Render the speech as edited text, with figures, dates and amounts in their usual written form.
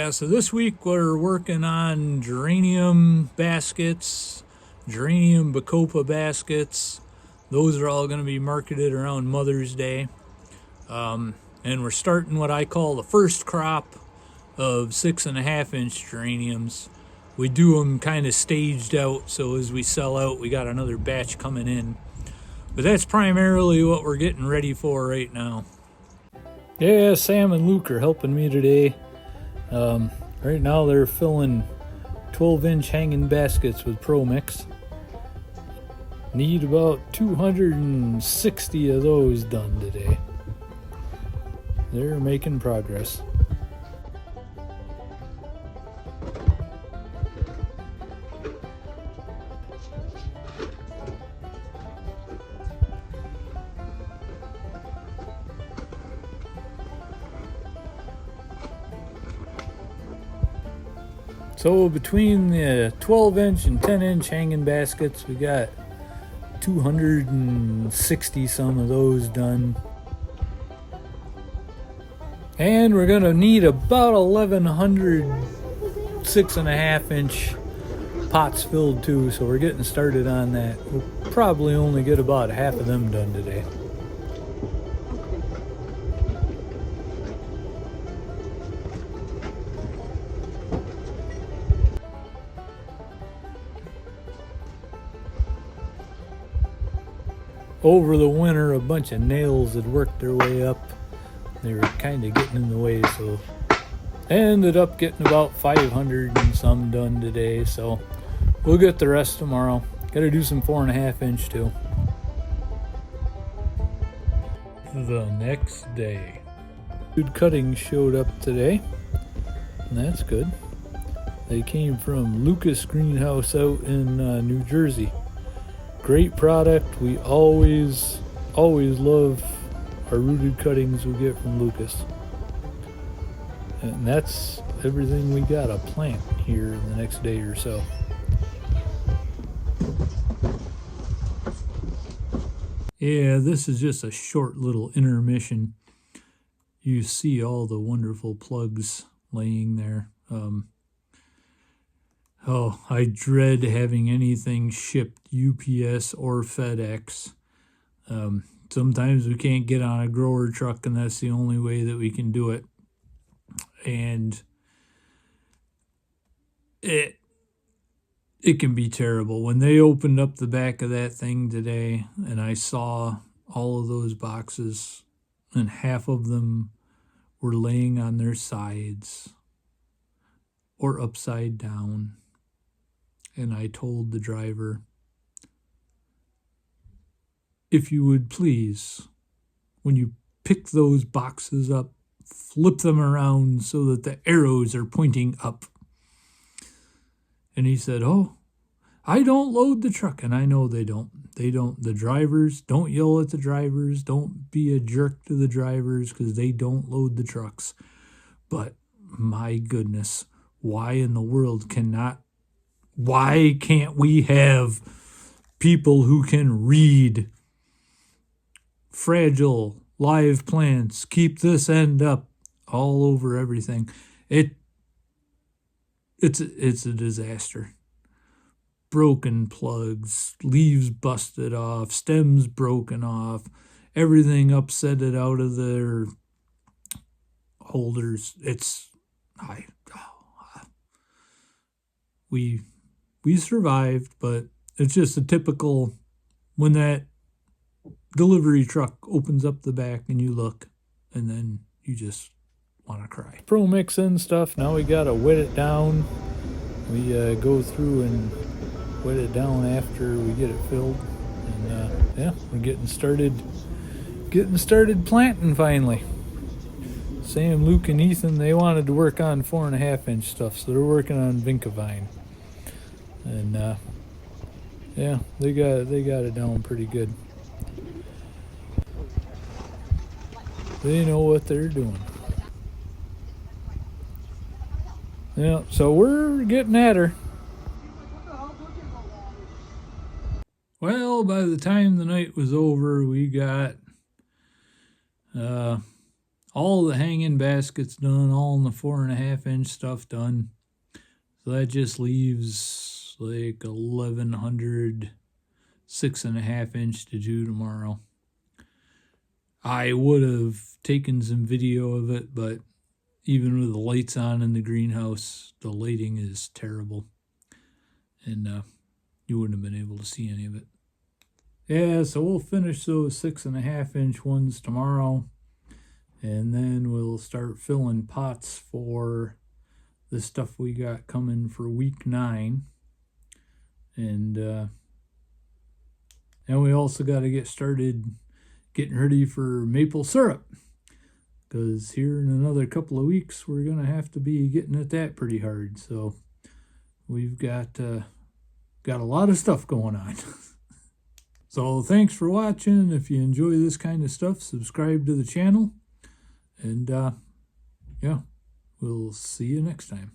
Yeah, so this week we're working on geranium baskets, geranium bacopa baskets. Those are all going to be marketed around Mother's Day. And we're starting what I call the first crop of 6.5-inch geraniums. We do them kind of staged out, so as we sell out, we got another batch coming in. But that's primarily what we're getting ready for right now. Yeah, Sam and Luke are helping me today. Right now they're filling 12-inch hanging baskets with Pro Mix. Need about 260 of those done today. They're making progress. So between the 12-inch and 10-inch hanging baskets, we got 260 some of those done. And we're gonna need about 1,100 6.5-inch pots filled too, so we're getting started on that. We'll probably only get about half of them done today. Over the winter, a bunch of nails had worked their way up. They were kind of getting in the way, so I ended up getting about 500 and some done today, so we'll get the rest tomorrow. Gotta do some 4.5-inch too. The next day, good cuttings showed up today, and that's good. They came from Lucas Greenhouse out in New Jersey. Great product. We always love our rooted cuttings we get from Lucas. And that's everything we got to plant here in the next day or so. Yeah, this is just a short little intermission. You see all the wonderful plugs laying there. Oh, I dread having anything shipped UPS or FedEx. Sometimes we can't get on a grower truck, and that's the only way that we can do it. And it can be terrible. When they opened up the back of that thing today, and I saw all of those boxes, and half of them were laying on their sides or upside down. And I told the driver, if you would please, when you pick those boxes up, flip them around so that the arrows are pointing up. And he said, oh, I don't load the truck. And I know they don't. The drivers, don't yell at the drivers. Don't be a jerk to the drivers because they don't load the trucks. But my goodness, why in the world why can't we have people who can read fragile live plants, keep this end up all over everything? It's a disaster. Broken plugs, leaves busted off, stems broken off, everything upsetted out of their holders. We survived, but it's just a typical, when that delivery truck opens up the back and you look, and then you just want to cry. Pro Mix and stuff, now we gotta wet it down. We go through and wet it down after we get it filled. And yeah, we're getting started planting finally. Sam, Luke, and Ethan, they wanted to work on 4.5-inch stuff, so they're working on Vincavine. And yeah, they got it down pretty good. They know what they're doing. Yeah, so we're getting at her. Well, by the time the night was over, we got all the hanging baskets done, all in the 4.5 inch stuff done. So that just leaves like 1,100 6.5 inch to do tomorrow. I would have taken some video of it, but even with the lights on in the greenhouse, the lighting is terrible. And you wouldn't have been able to see any of it. Yeah, so we'll finish those 6.5 inch ones tomorrow. And then we'll start filling pots for the stuff we got coming for week 9. And we also got to get started getting ready for maple syrup, because here in another couple of weeks we're going to have to be getting at that pretty hard. So we've got a lot of stuff going on. So thanks for watching. If you enjoy this kind of stuff, subscribe to the channel. And yeah, we'll see you next time.